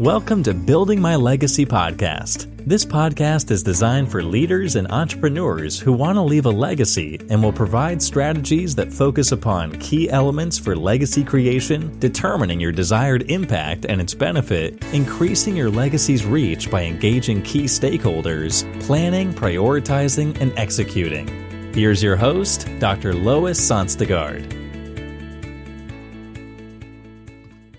Welcome to Building My Legacy podcast. This podcast is designed for leaders and entrepreneurs who want to leave a legacy and will provide strategies that focus upon key elements for legacy creation, determining your desired impact and its benefit, increasing your legacy's reach by engaging key stakeholders, planning, prioritizing, and executing. Here's your host, Dr. Lois Sonstegard.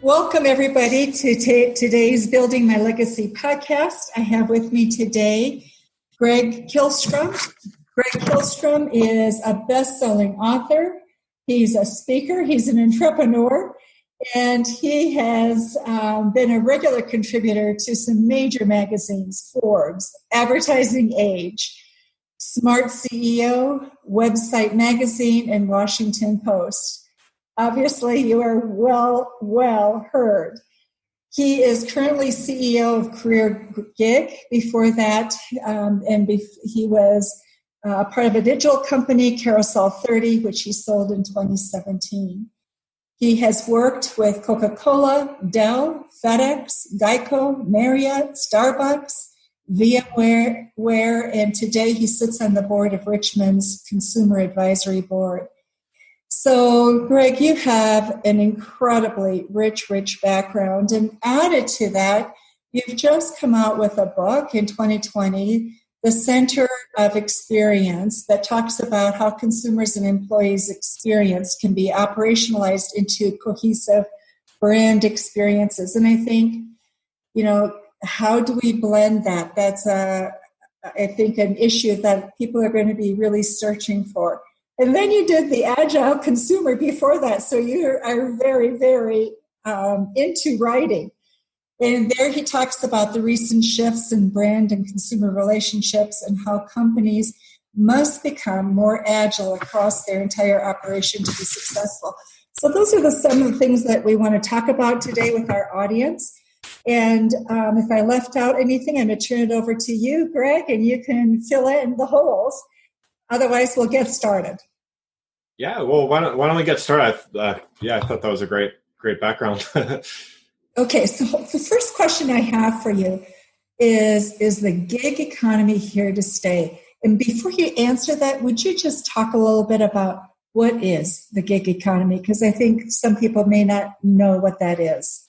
Welcome, everybody, to today's Building My Legacy podcast. I have with me today Greg Kihlström. Greg Kihlström is a best-selling author. He's a speaker. He's an entrepreneur. And he has been a regular contributor to some major magazines: Forbes, Advertising Age, Smart CEO, Website Magazine, and Washington Post. Obviously, you are well heard. He is currently CEO of CareerGig. Before that, he was part of a digital company, Carousel 30, which he sold in 2017. He has worked with Coca-Cola, Dell, FedEx, Geico, Marriott, Starbucks, VMware, and today he sits on the board of Richmond's Consumer Advisory Board. So, Greg, you have an incredibly rich background. And added to that, you've just come out with a book in 2020, The Center of Experience, that talks about how consumers and employees' experience can be operationalized into cohesive brand experiences. And I think, how do we blend that? That's, I think, an issue that people are going to be really searching for. And then you did the Agile Consumer before that, so you are very, very into writing. And there he talks about the recent shifts in brand and consumer relationships and how companies must become more agile across their entire operation to be successful. So those are some of the things that we want to talk about today with our audience. And if I left out anything, I'm going to turn it over to you, Greg, and you can fill in the holes. Otherwise, we'll get started. Yeah, well, why don't we get started? I thought that was a great background. Okay, so the first question I have for you is the gig economy here to stay? And before you answer that, would you just talk a little bit about what is the gig economy? Because I think some people may not know what that is.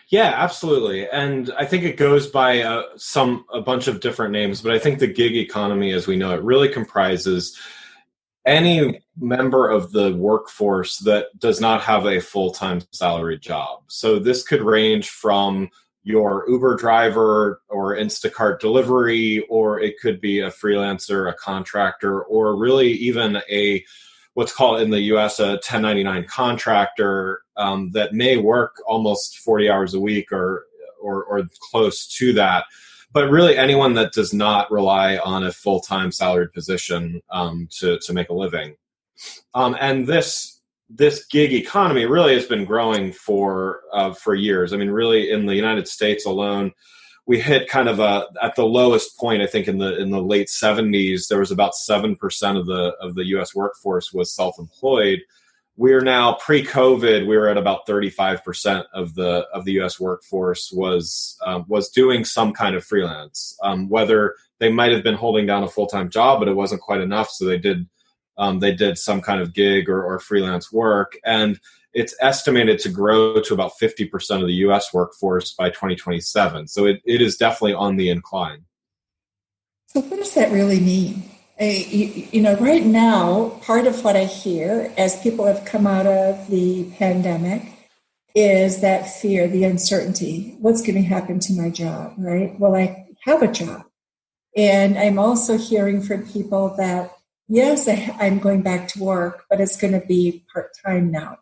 Yeah, absolutely. And I think it goes by a bunch of different names, but I think the gig economy, as we know it, really comprises any member of the workforce that does not have a full-time salaried job. So this could range from your Uber driver or Instacart delivery, or it could be a freelancer, a contractor, or really even what's called in the US a 1099 contractor that may work almost 40 hours a week or close to that. But really anyone that does not rely on a full-time salaried position to make a living. And this gig economy really has been growing for years. I mean, really in the United States alone, we hit kind of at the lowest point. I think in the late 70s, there was about 7% of the U.S. workforce was self-employed. We're now pre-COVID. We were at about 35% of the U.S. workforce was doing some kind of freelance. Whether they might have been holding down a full-time job, but it wasn't quite enough, so they did some kind of gig or freelance work. And it's estimated to grow to about 50% of the U.S. workforce by 2027. So it is definitely on the incline. So what does that really mean? Right now, part of what I hear as people have come out of the pandemic is that fear, the uncertainty. What's going to happen to my job, right? Well, I have a job. And I'm also hearing from people that, yes, I'm going back to work, but it's going to be part-time now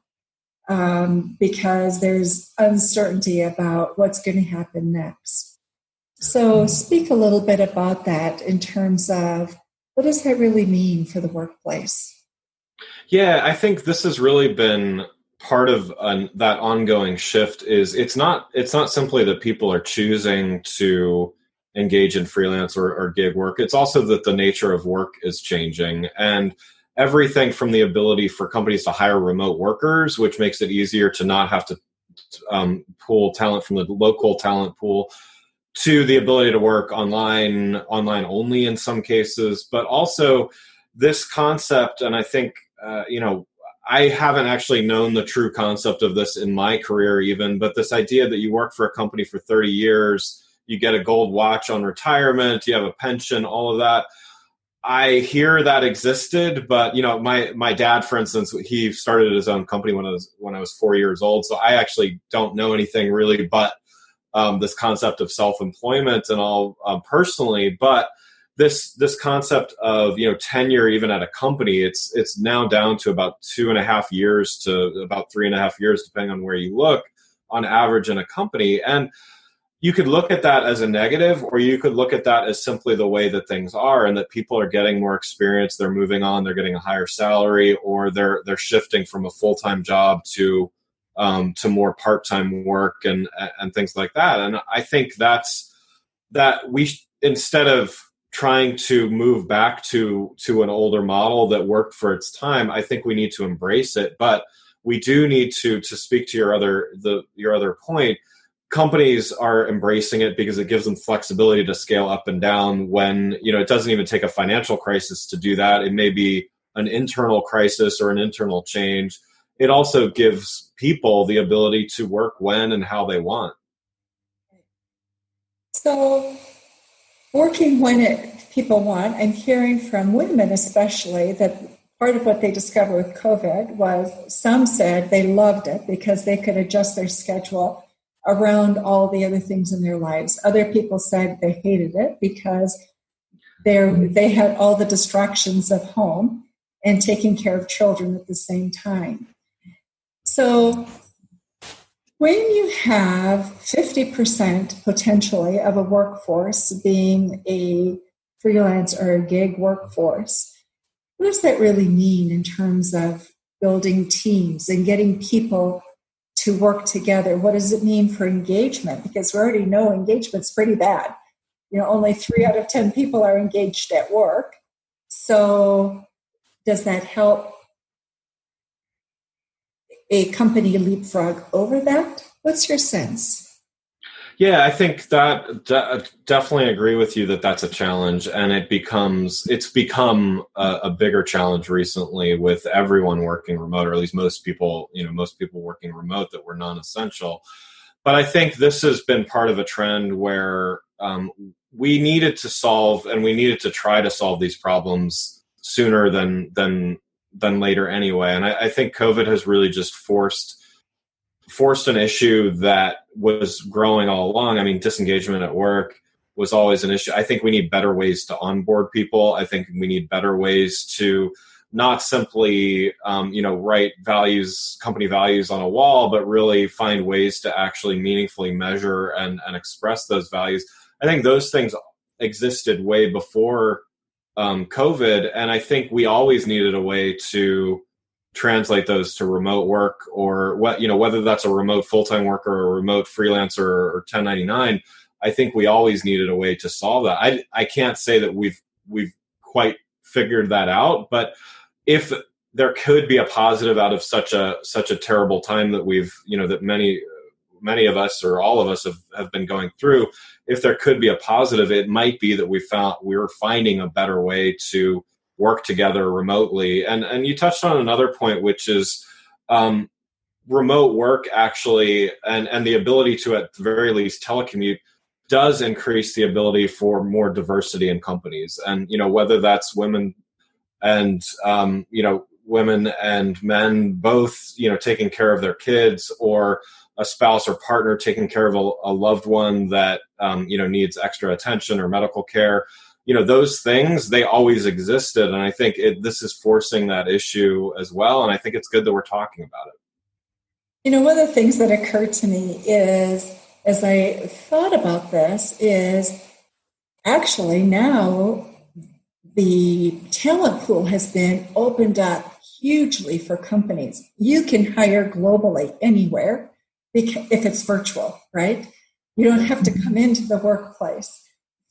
because there's uncertainty about what's going to happen next. So speak a little bit about that in terms of what does that really mean for the workplace? Yeah, I think this has really been part of that ongoing shift. Is it's not simply that people are choosing to engage in freelance or gig work. It's also that the nature of work is changing, and everything from the ability for companies to hire remote workers, which makes it easier to not have to pool, talent from the local talent pool, to the ability to work online only in some cases, but also this concept. And I think, I haven't actually known the true concept of this in my career even, but this idea that you work for a company for 30 years, you get a gold watch on retirement, you have a pension, all of that. I hear that existed, but my dad, for instance, he started his own company when I was 4 years old. So I actually don't know anything really, but this concept of self-employment and all personally. But this concept of tenure even at a company, it's now down to about 2.5 years to about 3.5 years, depending on where you look, on average in a company. And you could look at that as a negative, or you could look at that as simply the way that things are, and that people are getting more experience, they're moving on, they're getting a higher salary, or they're shifting from a full-time job to more part-time work and things like that. And I think that instead of trying to move back to an older model that worked for its time, I think we need to embrace it. But we do need to speak to your other point. Companies are embracing it because it gives them flexibility to scale up and down when, it doesn't even take a financial crisis to do that. It may be an internal crisis or an internal change. It also gives people the ability to work when and how they want. So working when people want, I'm hearing from women especially that part of what they discovered with COVID was some said they loved it because they could adjust their schedule around all the other things in their lives. Other people said they hated it because they had all the distractions of home and taking care of children at the same time. So when you have 50% potentially of a workforce being a freelance or a gig workforce, what does that really mean in terms of building teams and getting people to work together? What does it mean for engagement? Because we already know engagement's pretty bad. Only 3 out of 10 people are engaged at work. So does that help a company leapfrog over that? What's your sense? Yeah, I think that definitely agree with you that that's a challenge, and it's become a bigger challenge recently with everyone working remote, or at least most people working remote that were non-essential. But I think this has been part of a trend where we needed to solve, and we needed to try to solve these problems sooner than later anyway. And I think COVID has really just forced an issue that was growing all along. I mean, disengagement at work was always an issue. I think we need better ways to onboard people. I think we need better ways to not simply, write company values on a wall, but really find ways to actually meaningfully measure and express those values. I think those things existed way before COVID. And I think we always needed a way to translate those to remote work, or whether that's a remote full-time worker or a remote freelancer or 1099. I think we always needed a way to solve that. I can't say that we've quite figured that out, but if there could be a positive out of such a terrible time that that many of us or all of us have been going through, if there could be a positive, it might be that we're finding a better way to work together remotely. And you touched on another point, which is remote work actually, and the ability to, at the very least, telecommute does increase the ability for more diversity in companies. And, whether that's women and men both, taking care of their kids, or a spouse or partner taking care of a loved one that, needs extra attention or medical care. Those things, they always existed. And I think this is forcing that issue as well. And I think it's good that we're talking about it. One of the things that occurred to me is, as I thought about this, is actually now the talent pool has been opened up hugely for companies. You can hire globally anywhere if it's virtual, right? You don't have to come into the workplace.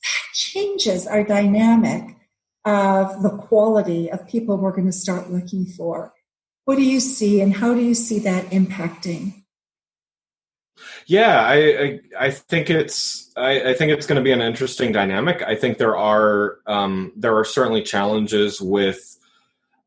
That changes our dynamic of the quality of people we're going to start looking for. What do you see, and how do you see that impacting? Yeah, I think I think it's going to be an interesting dynamic. I think there are certainly challenges with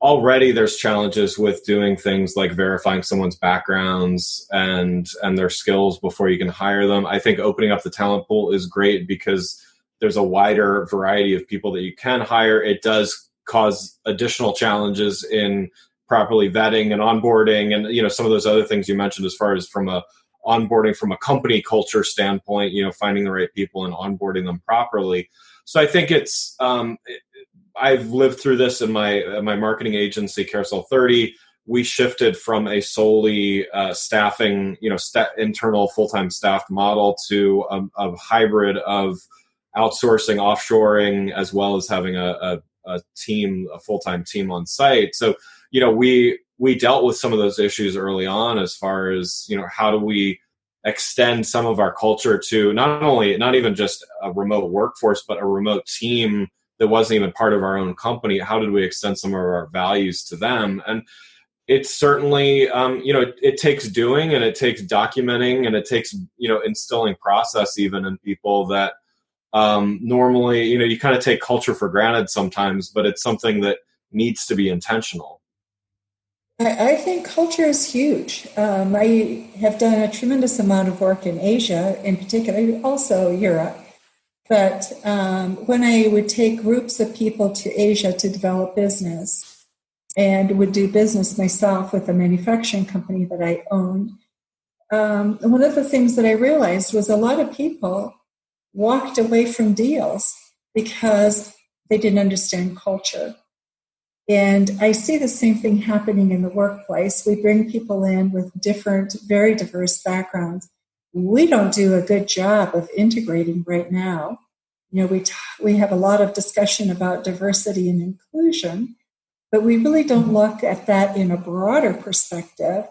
already there's challenges with doing things like verifying someone's backgrounds and their skills before you can hire them. I think opening up the talent pool is great because there's a wider variety of people that you can hire. It does cause additional challenges in properly vetting and onboarding and some of those other things you mentioned as far as from a onboarding from a company culture standpoint, finding the right people and onboarding them properly. So I think I've lived through this in my marketing agency, Carousel 30. We shifted from a solely staffing, internal full-time staffed model to a hybrid of outsourcing, offshoring, as well as having a team, a full-time team on site. So, we dealt with some of those issues early on as far as, how do we extend some of our culture to not even just a remote workforce, but a remote team that wasn't even part of our own company. How did we extend some of our values to them? And it's certainly, it takes doing and it takes documenting and it takes, instilling process even in people that normally, you kind of take culture for granted sometimes, but it's something that needs to be intentional. I think culture is huge. I have done a tremendous amount of work in Asia, in particular, also Europe. But when I would take groups of people to Asia to develop business and would do business myself with a manufacturing company that I owned, one of the things that I realized was a lot of people walked away from deals because they didn't understand culture. And I see the same thing happening in the workplace. We bring people in with different, very diverse backgrounds. We don't do a good job of integrating right now. We have a lot of discussion about diversity and inclusion, but we really don't look at that in a broader perspective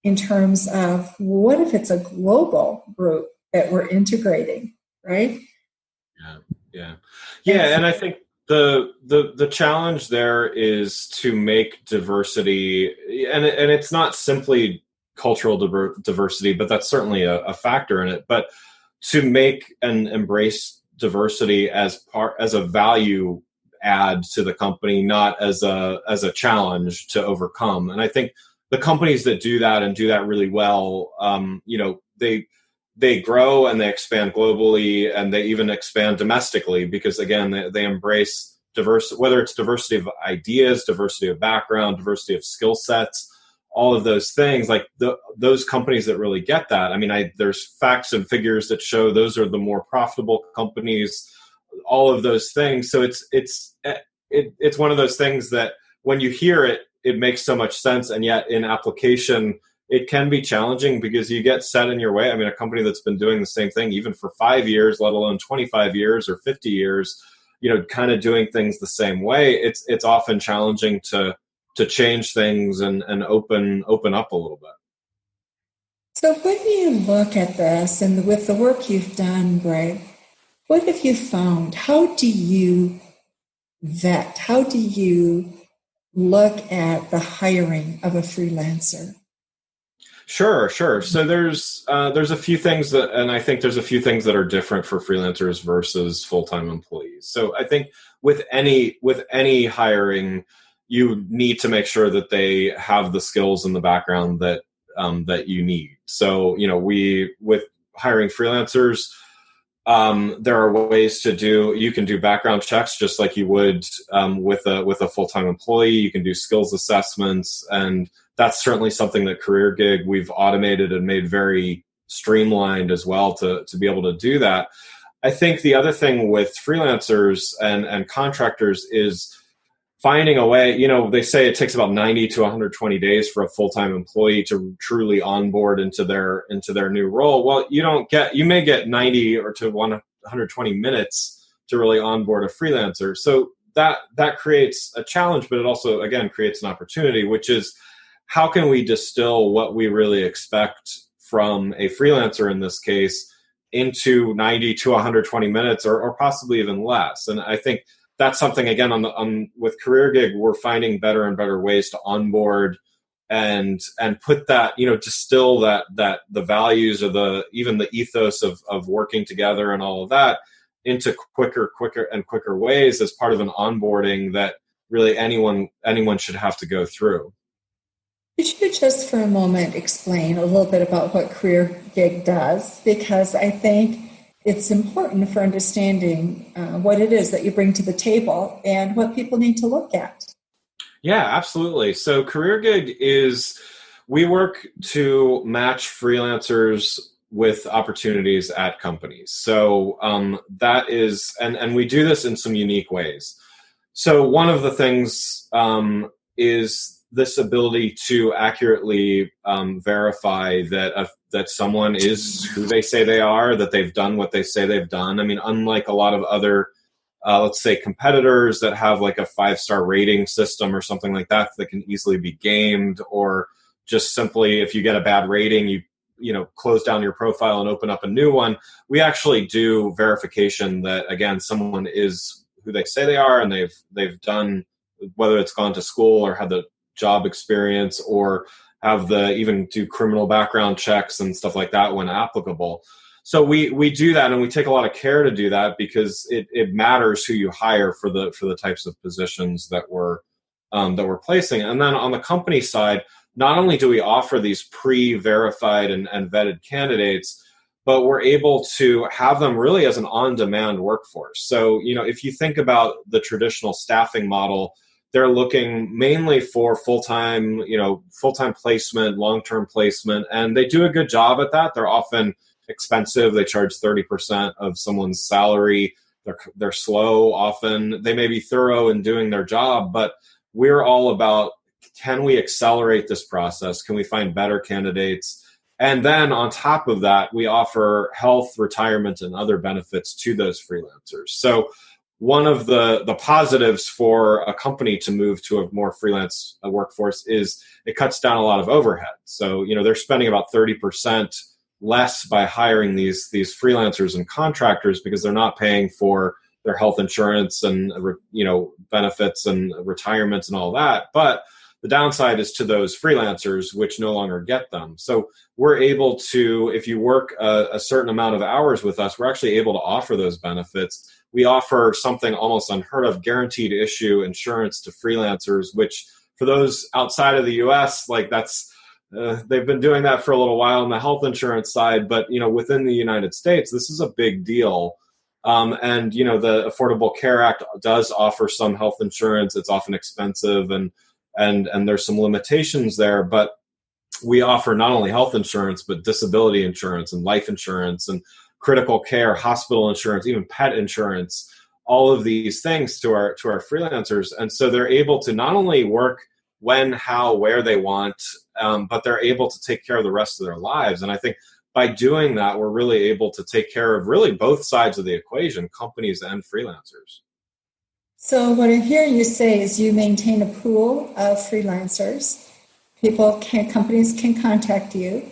in terms of what if it's a global group that we're integrating, right? Yeah. And I think the challenge there is to make diversity, and it's not simply cultural diversity, but that's certainly a factor in it. But to make and embrace diversity as a value add to the company, not as a challenge to overcome. And I think the companies that do that and do that really well, they grow and they expand globally and they even expand domestically because, again, they embrace diversity, whether it's diversity of ideas, diversity of background, diversity of skill sets, all of those things. Like those companies that really get that. I mean, there's facts and figures that show those are the more profitable companies, all of those things. So it's one of those things that when you hear it, it makes so much sense. And yet in application, it can be challenging because you get set in your way. I mean, a company that's been doing the same thing even for 5 years, let alone 25 years or 50 years, kind of doing things the same way. It's often challenging to change things and open up a little bit. So when you look at this and with the work you've done, Greg, what have you found? How do you vet? How do you look at the hiring of a freelancer? Sure. So there's a few things and I think there's a few things that are different for freelancers versus full-time employees. So I think with any hiring, you need to make sure that they have the skills and the background that you need. So with hiring freelancers, there are ways you can do background checks just like you would with a full-time employee. You can do skills assessments, and that's certainly something that CareerGig we've automated and made very streamlined as well to be able to do that. I think the other thing with freelancers and contractors is finding a way. They say it takes about 90 to 120 days for a full-time employee to truly onboard into their new role. Well, you may get 90 or to 120 minutes to really onboard a freelancer. So that creates a challenge, but it also, again, creates an opportunity, which is how can we distill what we really expect from a freelancer in this case into 90 to 120 minutes or possibly even less. And I think that's something, again, with CareerGig, we're finding better and better ways to onboard and put that, distill that the values or even the ethos of working together and all of that into quicker ways as part of an onboarding that really anyone should have to go through. Could you just for a moment explain a little bit about what CareerGig does? Because I think it's important for understanding what it is that you bring to the table and what people need to look at. Yeah, absolutely. So CareerGig we work to match freelancers with opportunities at companies. So that is, and we do this in some unique ways. So one of the things is this ability to accurately verify that someone is who they say they are, that they've done what they say they've done. I mean, unlike a lot of other, let's say, competitors that have like a 5-star rating system or something like that can easily be gamed, or just simply if you get a bad rating, you close down your profile and open up a new one. We actually do verification that, again, someone is who they say they are, and they've done, whether it's gone to school or had the job experience, or have even do criminal background checks and stuff like that when applicable. So we do that, and we take a lot of care to do that because it matters who you hire for the types of positions that we're placing. And then on the company side, not only do we offer these pre-verified and vetted candidates, but we're able to have them really as an on-demand workforce. So, if you think about the traditional staffing model, they're looking mainly for full-time placement, long-term placement, and they do a good job at that. They're often expensive. They charge 30% of someone's salary. They're slow often. They may be thorough in doing their job, but we're all about, can we accelerate this process? Can we find better candidates? And then on top of that, we offer health, retirement, and other benefits to those freelancers. So one of the positives for a company to move to a more freelance workforce is it cuts down a lot of overhead. So, they're spending about 30% less by hiring these freelancers and contractors because they're not paying for their health insurance and, benefits and retirements and all that. But the downside is to those freelancers, which no longer get them. So we're able to, if you work a certain amount of hours with us, we're actually able to offer those benefits. We offer something almost unheard of, guaranteed issue insurance to freelancers, which for those outside of the US, like that's, they've been doing that for a little while on the health insurance side, but within the United States, this is a big deal. And the Affordable Care Act does offer some health insurance. It's often expensive, and there's some limitations there, but we offer not only health insurance, but disability insurance and life insurance and critical care, hospital insurance, even pet insurance, all of these things to our freelancers. And so they're able to not only work when, how, where they want, but they're able to take care of the rest of their lives. And I think by doing that, we're really able to take care of really both sides of the equation, companies and freelancers. So what I hear you say is you maintain a pool of freelancers. Companies can contact you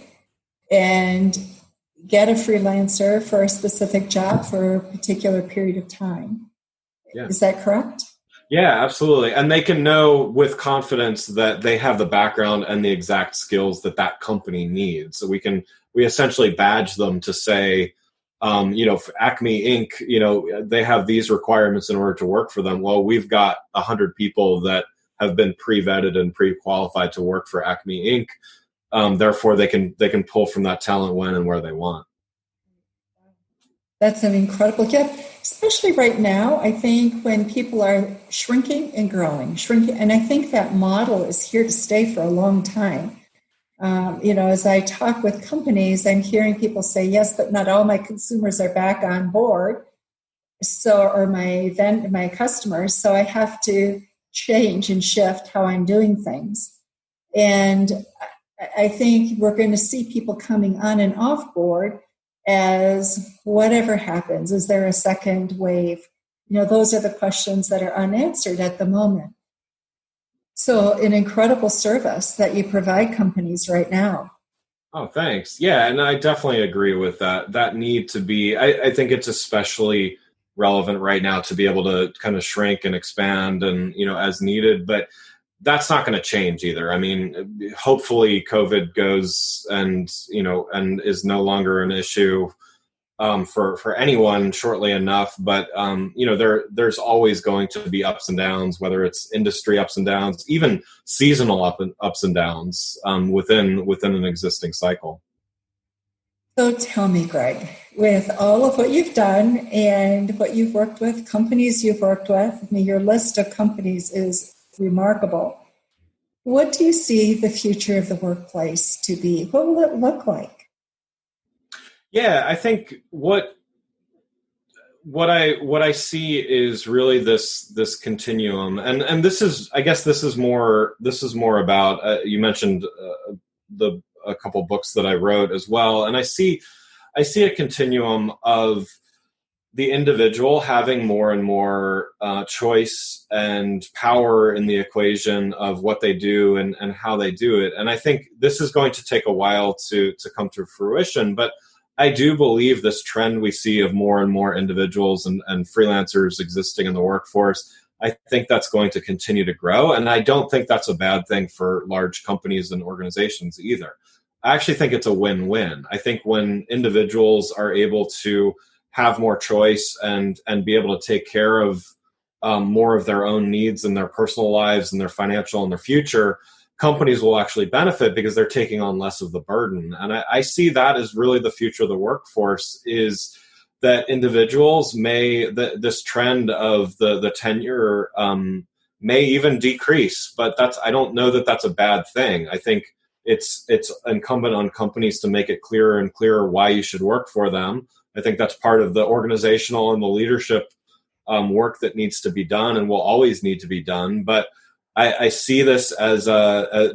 and get a freelancer for a specific job for a particular period of time. Yeah. Is that correct? Yeah, absolutely. And they can know with confidence that they have the background and the exact skills that company needs. So we essentially badge them to say, for Acme Inc., they have these requirements in order to work for them. Well, we've got 100 people that have been pre-vetted and pre-qualified to work for Acme Inc. Therefore, they can pull from that talent when and where they want. That's an incredible gift, especially right now. I think when people are shrinking and growing, and I think that model is here to stay for a long time. As I talk with companies, I'm hearing people say, yes, but not all my consumers are back on board. Or my customers. So I have to change and shift how I'm doing things. And I think we're going to see people coming on and off board as whatever happens. Is there a second wave? Those are the questions that are unanswered at the moment. So an incredible service that you provide companies right now. Oh, thanks. Yeah, and I definitely agree with that. That need to be, I think it's especially relevant right now to be able to kind of shrink and expand and, as needed. But that's not going to change either. I mean, hopefully COVID goes and is no longer an issue for anyone shortly enough. But there's always going to be ups and downs, whether it's industry ups and downs, even seasonal ups and downs within an existing cycle. So tell me, Greg, with all of what you've done and what you've worked with, companies you've worked with, I mean, your list of companies is remarkable. What do you see the future of the workplace to be? What will it look like? Yeah, I think what I see is really this continuum, and this is more about you mentioned a couple books that I wrote as well, and I see a continuum of the individual having more and more choice and power in the equation of what they do and how they do it. And I think this is going to take a while to come to fruition, but I do believe this trend we see of more and more individuals and freelancers existing in the workforce, I think that's going to continue to grow. And I don't think that's a bad thing for large companies and organizations either. I actually think it's a win-win. I think when individuals are able to have more choice and be able to take care of more of their own needs in their personal lives and their financial and their future, companies will actually benefit because they're taking on less of the burden. And I see that as really the future of the workforce, is that individuals this trend of the tenure may even decrease, but I don't know that that's a bad thing. I think it's incumbent on companies to make it clearer and clearer why you should work for them. I think that's part of the organizational and the leadership work that needs to be done and will always need to be done. But I see this as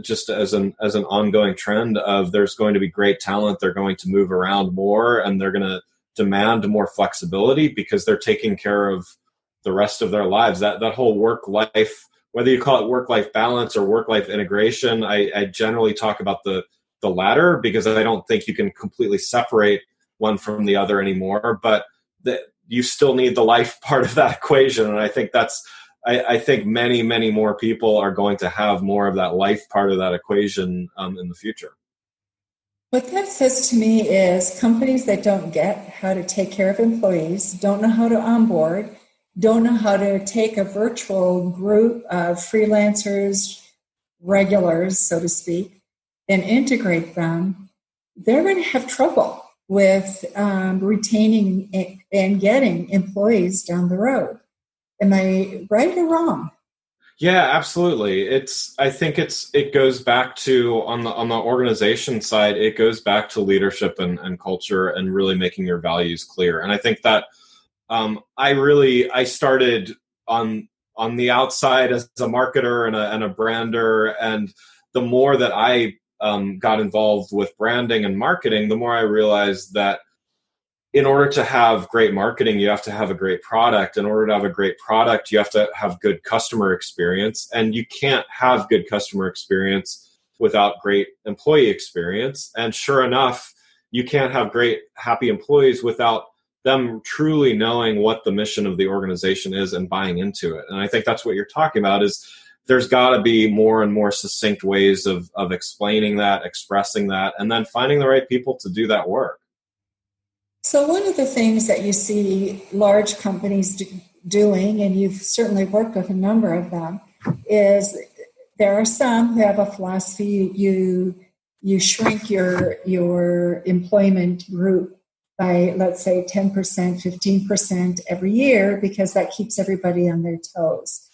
just as an ongoing trend of there's going to be great talent. They're going to move around more, and they're going to demand more flexibility because they're taking care of the rest of their lives. That whole work-life, whether you call it work-life balance or work-life integration, I generally talk about the latter because I don't think you can completely separate one from the other anymore. But you still need the life part of that equation, and I think I think many, many more people are going to have more of that life part of that equation in the future. What that says to me is companies that don't get how to take care of employees, don't know how to onboard, don't know how to take a virtual group of freelancers, regulars, so to speak, and integrate them, they're going to have trouble with retaining and getting employees down the road. Am I right or wrong? Yeah, absolutely. I think it goes back to on the organization side, it goes back to leadership and culture and really making your values clear. And I think that I started on the outside as a marketer and a brander, and the more that I got involved with branding and marketing, the more I realized that in order to have great marketing, you have to have a great product. In order to have a great product, you have to have good customer experience. And you can't have good customer experience without great employee experience. And sure enough, you can't have great, happy employees without them truly knowing what the mission of the organization is and buying into it. And I think that's what you're talking about, is there's got to be more and more succinct ways of explaining that, expressing that, and then finding the right people to do that work. So one of the things that you see large companies doing, and you've certainly worked with a number of them, is there are some who have a philosophy, you shrink your employment group by, let's say, 10%, 15% every year, because that keeps everybody on their toes.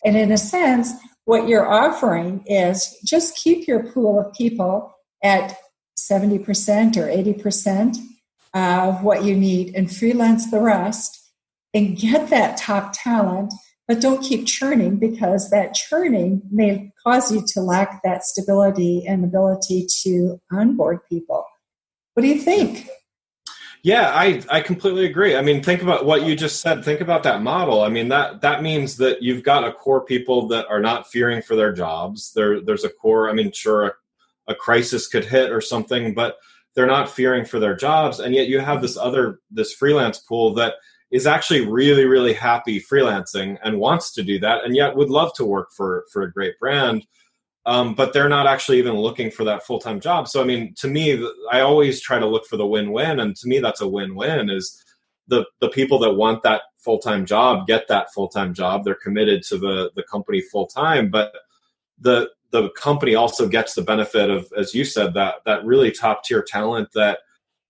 And in a sense, what you're offering is just keep your pool of people at 70% or 80%, of what you need, and freelance the rest and get that top talent, but don't keep churning, because that churning may cause you to lack that stability and ability to onboard people. What do you think? Yeah, I completely agree. I mean, think about what you just said. Think about that model. I mean, that means that you've got a core people that are not fearing for their jobs. There's a core, I mean, sure, a crisis could hit or something, but they're not fearing for their jobs. And yet you have this freelance pool that is actually really, really happy freelancing and wants to do that, and yet would love to work for a great brand. But they're not actually even looking for that full-time job. So, I mean, to me, I always try to look for the win-win. And to me, that's a win-win is the people that want that full-time job get that full-time job. They're committed to the company full-time, but the company also gets the benefit of, as you said, that really top-tier talent that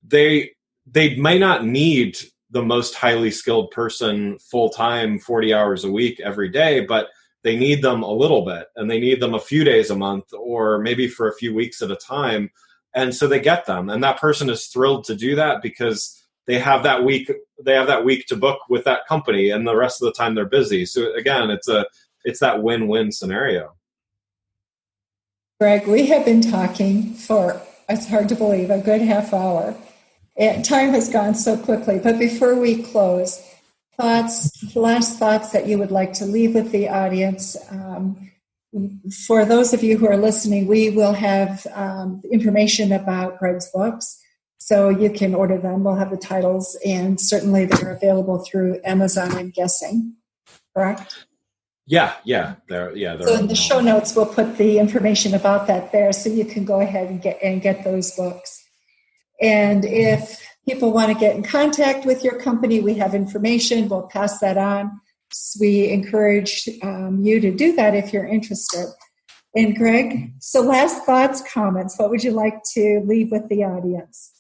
they may not need the most highly skilled person full-time 40 hours a week every day, but they need them a little bit, and they need them a few days a month, or maybe for a few weeks at a time. And so they get them, and that person is thrilled to do that because they have that week to book with that company, and the rest of the time they're busy. So again, it's that win-win scenario. Greg, we have been talking for, it's hard to believe, a good half hour. And time has gone so quickly. But before we close, last thoughts that you would like to leave with the audience. For those of you who are listening, we will have information about Greg's books, so you can order them. We'll have the titles, and certainly they're available through Amazon, I'm guessing, correct? Yeah. They're so in the show notes, we'll put the information about that there, so you can go ahead and get those books. And if people want to get in contact with your company, we have information. We'll pass that on. So we encourage you to do that if you're interested. And Greg, so last thoughts, comments, what would you like to leave with the audience?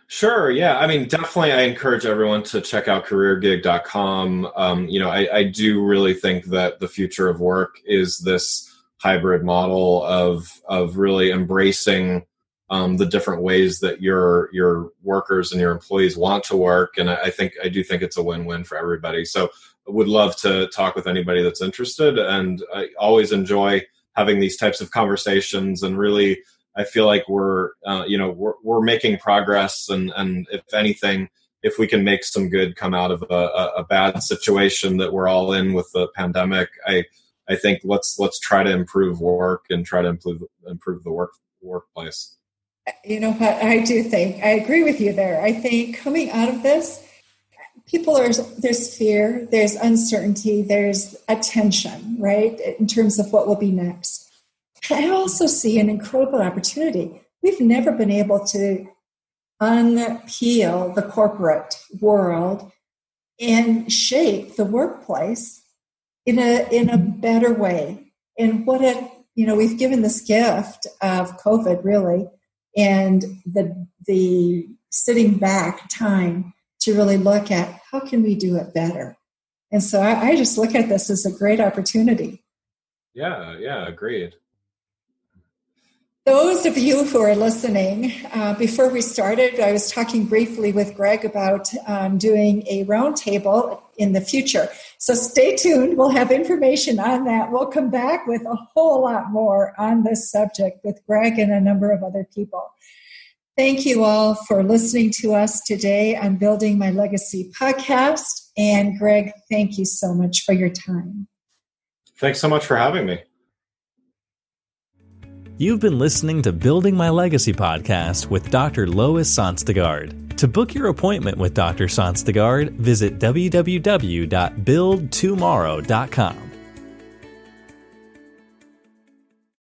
Sure. Yeah. I mean, definitely I encourage everyone to check out CareerGig.com. I do really think that the future of work is this hybrid model of really embracing the different ways that your workers and your employees want to work. And I do think it's a win-win for everybody. So I would love to talk with anybody that's interested. And I always enjoy having these types of conversations. And really, I feel like we're making progress. And if anything, if we can make some good come out of a bad situation that we're all in with the pandemic, I think let's try to improve work and try to improve the workplace. You know what, I agree with you there. I think coming out of this, there's fear, there's uncertainty, there's attention, right, in terms of what will be next. I also see an incredible opportunity. We've never been able to unpeel the corporate world and shape the workplace in a better way. And we've given this gift of COVID, really, and the sitting back time to really look at how can we do it better. And so I just look at this as a great opportunity. Yeah, agreed. Those of you who are listening, before we started, I was talking briefly with Greg about doing a roundtable in the future. So stay tuned. We'll have information on that. We'll come back with a whole lot more on this subject with Greg and a number of other people. Thank you all for listening to us today on Building My Legacy podcast. And Greg, thank you so much for your time. Thanks so much for having me. You've been listening to Building My Legacy podcast with Dr. Lois Sonstegard. To book your appointment with Dr. Sonstegard, visit www.buildtomorrow.com.